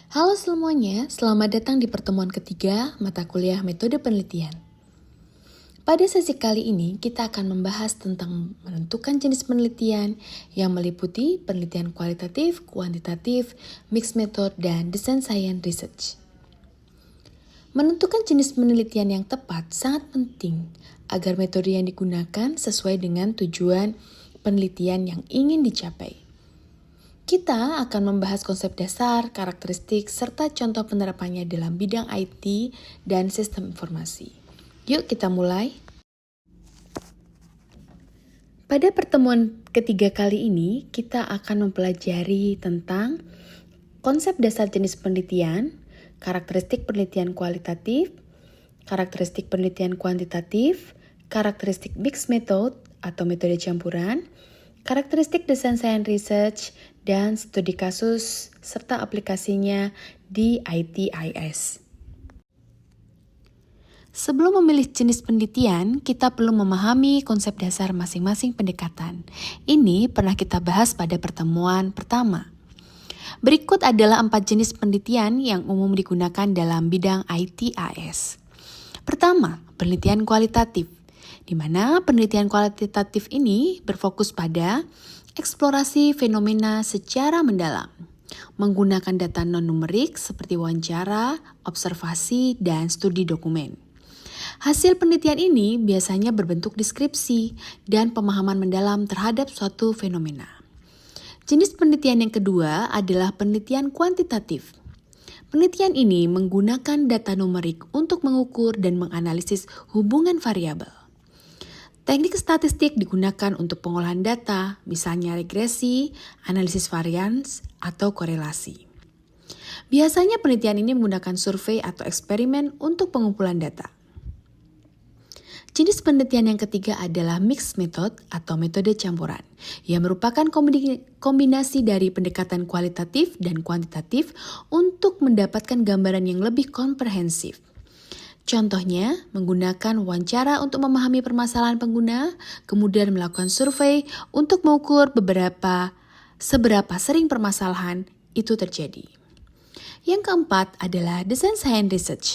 Halo semuanya, selamat datang di pertemuan ketiga mata kuliah metode penelitian. Pada sesi kali ini, kita akan membahas tentang menentukan jenis penelitian yang meliputi penelitian kualitatif, kuantitatif, mixed method, dan design science research. Menentukan jenis penelitian yang tepat sangat penting agar metode yang digunakan sesuai dengan tujuan penelitian yang ingin dicapai. Kita akan membahas konsep dasar, karakteristik, serta contoh penerapannya dalam bidang IT dan sistem informasi. Yuk kita mulai. Pada pertemuan ketiga kali ini, kita akan mempelajari tentang konsep dasar jenis penelitian, karakteristik penelitian kualitatif, karakteristik penelitian kuantitatif, karakteristik mixed method atau metode campuran, karakteristik desain science research, dan studi kasus serta aplikasinya di ITIS. Sebelum memilih jenis penelitian, kita perlu memahami konsep dasar masing-masing pendekatan. Ini pernah kita bahas pada pertemuan pertama. Berikut adalah 4 jenis penelitian yang umum digunakan dalam bidang ITIS. Pertama, penelitian kualitatif, di mana penelitian kualitatif ini berfokus pada eksplorasi fenomena secara mendalam, menggunakan data non-numerik seperti wawancara, observasi, dan studi dokumen. Hasil penelitian ini biasanya berbentuk deskripsi dan pemahaman mendalam terhadap suatu fenomena. Jenis penelitian yang kedua adalah penelitian kuantitatif. Penelitian ini menggunakan data numerik untuk mengukur dan menganalisis hubungan variabel. Teknik statistik digunakan untuk pengolahan data, misalnya regresi, analisis varians, atau korelasi. Biasanya penelitian ini menggunakan survei atau eksperimen untuk pengumpulan data. Jenis penelitian yang ketiga adalah mixed method atau metode campuran, yang merupakan kombinasi dari pendekatan kualitatif dan kuantitatif untuk mendapatkan gambaran yang lebih komprehensif. Contohnya, menggunakan wawancara untuk memahami permasalahan pengguna, kemudian melakukan survei untuk mengukur seberapa sering permasalahan itu terjadi. Yang keempat adalah design science research.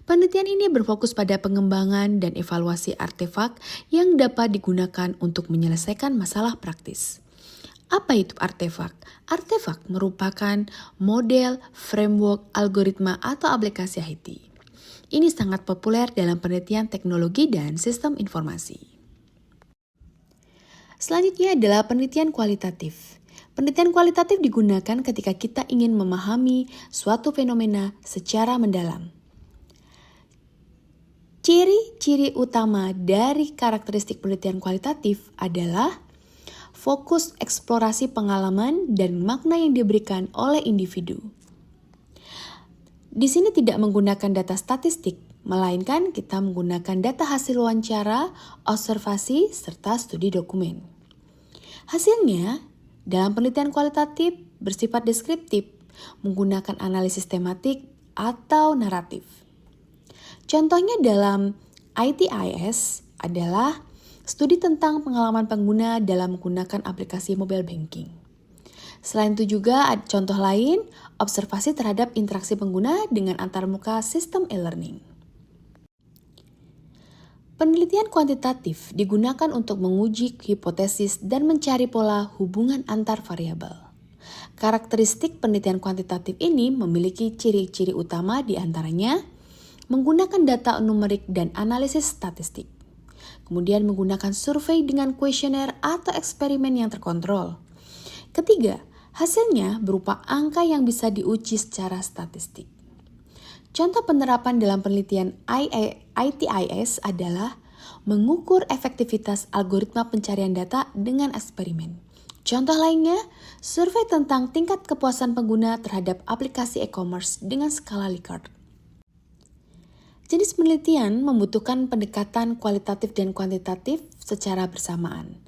Penelitian ini berfokus pada pengembangan dan evaluasi artefak yang dapat digunakan untuk menyelesaikan masalah praktis. Apa itu artefak? Artefak merupakan model, framework, algoritma, atau aplikasi IT. Ini sangat populer dalam penelitian teknologi dan sistem informasi. Selanjutnya adalah penelitian kualitatif. Penelitian kualitatif digunakan ketika kita ingin memahami suatu fenomena secara mendalam. Ciri-ciri utama dari karakteristik penelitian kualitatif adalah fokus eksplorasi pengalaman dan makna yang diberikan oleh individu. Di sini tidak menggunakan data statistik, melainkan kita menggunakan data hasil wawancara, observasi, serta studi dokumen. Hasilnya, dalam penelitian kualitatif bersifat deskriptif, menggunakan analisis tematik atau naratif. Contohnya dalam ITIS adalah studi tentang pengalaman pengguna dalam menggunakan aplikasi mobile banking. Selain itu juga ada contoh lain, observasi terhadap interaksi pengguna dengan antarmuka sistem e-learning. Penelitian kuantitatif digunakan untuk menguji hipotesis dan mencari pola hubungan antar variabel. Karakteristik penelitian kuantitatif ini memiliki ciri-ciri utama diantaranya menggunakan data numerik dan analisis statistik. Kemudian menggunakan survei dengan kuesioner atau eksperimen yang terkontrol. Ketiga, hasilnya berupa angka yang bisa diuji secara statistik. Contoh penerapan dalam penelitian ITIS adalah mengukur efektivitas algoritma pencarian data dengan eksperimen. Contoh lainnya, survei tentang tingkat kepuasan pengguna terhadap aplikasi e-commerce dengan skala Likert. Jenis penelitian membutuhkan pendekatan kualitatif dan kuantitatif secara bersamaan.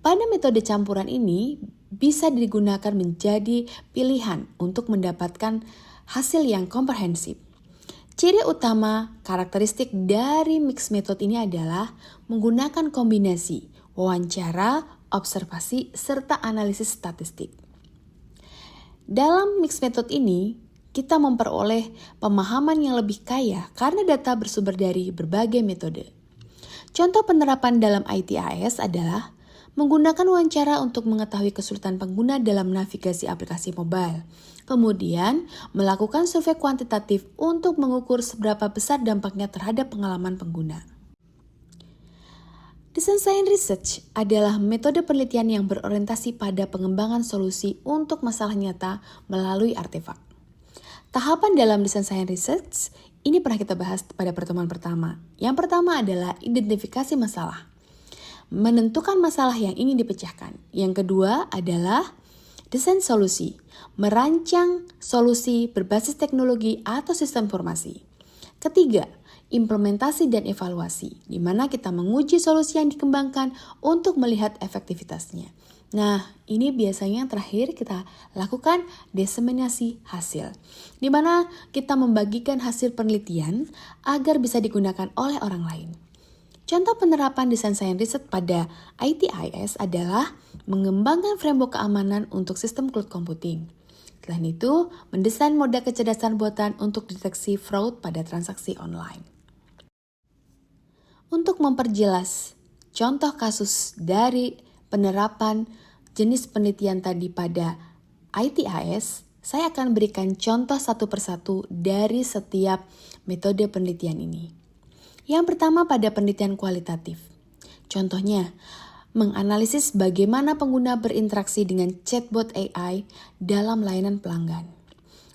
Pada metode campuran ini bisa digunakan menjadi pilihan untuk mendapatkan hasil yang komprehensif. Ciri utama karakteristik dari mixed method ini adalah menggunakan kombinasi wawancara, observasi, serta analisis statistik. Dalam mixed method ini, kita memperoleh pemahaman yang lebih kaya karena data bersumber dari berbagai metode. Contoh penerapan dalam ITIS adalah menggunakan wawancara untuk mengetahui kesulitan pengguna dalam navigasi aplikasi mobile. Kemudian, melakukan survei kuantitatif untuk mengukur seberapa besar dampaknya terhadap pengalaman pengguna. Design Science Research adalah metode penelitian yang berorientasi pada pengembangan solusi untuk masalah nyata melalui artefak. Tahapan dalam Design Science Research ini pernah kita bahas pada pertemuan pertama. Yang pertama adalah identifikasi masalah, menentukan masalah yang ingin dipecahkan. Yang kedua adalah desain solusi, merancang solusi berbasis teknologi atau sistem informasi. Ketiga, implementasi dan evaluasi, di mana kita menguji solusi yang dikembangkan untuk melihat efektivitasnya. Nah, ini biasanya yang terakhir kita lakukan diseminasi hasil, di mana kita membagikan hasil penelitian agar bisa digunakan oleh orang lain. Contoh penerapan Design Science Research pada ITIS adalah mengembangkan framework keamanan untuk sistem cloud computing. Selain itu, mendesain moda kecerdasan buatan untuk deteksi fraud pada transaksi online. Untuk memperjelas contoh kasus dari penerapan jenis penelitian tadi pada ITIS, saya akan berikan contoh satu persatu dari setiap metode penelitian ini. Yang pertama pada penelitian kualitatif. Contohnya, menganalisis bagaimana pengguna berinteraksi dengan chatbot AI dalam layanan pelanggan.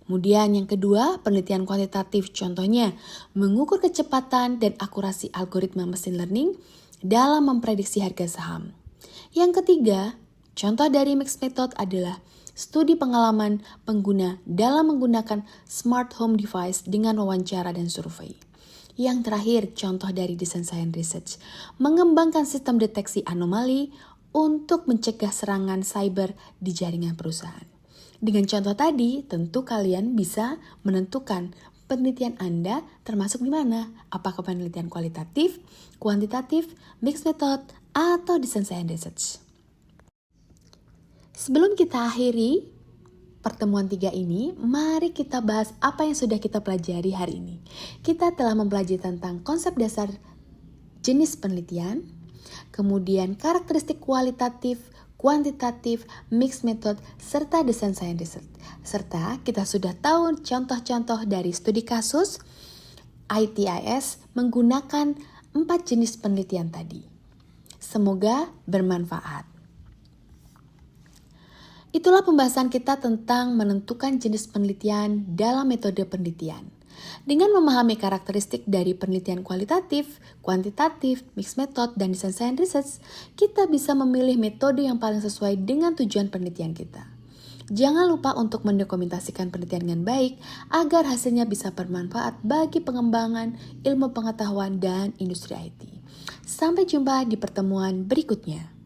Kemudian yang kedua, penelitian kuantitatif. Contohnya, mengukur kecepatan dan akurasi algoritma machine learning dalam memprediksi harga saham. Yang ketiga, contoh dari mixed method adalah studi pengalaman pengguna dalam menggunakan smart home device dengan wawancara dan survei. Yang terakhir, contoh dari Design Science Research, mengembangkan sistem deteksi anomali untuk mencegah serangan cyber di jaringan perusahaan. Dengan contoh tadi, tentu kalian bisa menentukan penelitian Anda termasuk di mana, apakah penelitian kualitatif, kuantitatif, mixed method, atau Design Science Research. Sebelum kita akhiri pertemuan 3 ini, mari kita bahas apa yang sudah kita pelajari hari ini. Kita telah mempelajari tentang konsep dasar jenis penelitian, kemudian karakteristik kualitatif, kuantitatif, mixed method, serta design science research. Serta kita sudah tahu contoh-contoh dari studi kasus ITIS menggunakan 4 jenis penelitian tadi. Semoga bermanfaat. Itulah pembahasan kita tentang menentukan jenis penelitian dalam metode penelitian. Dengan memahami karakteristik dari penelitian kualitatif, kuantitatif, mixed method, dan design science research, kita bisa memilih metode yang paling sesuai dengan tujuan penelitian kita. Jangan lupa untuk mendokumentasikan penelitian dengan baik agar hasilnya bisa bermanfaat bagi pengembangan ilmu pengetahuan dan industri IT. Sampai jumpa di pertemuan berikutnya.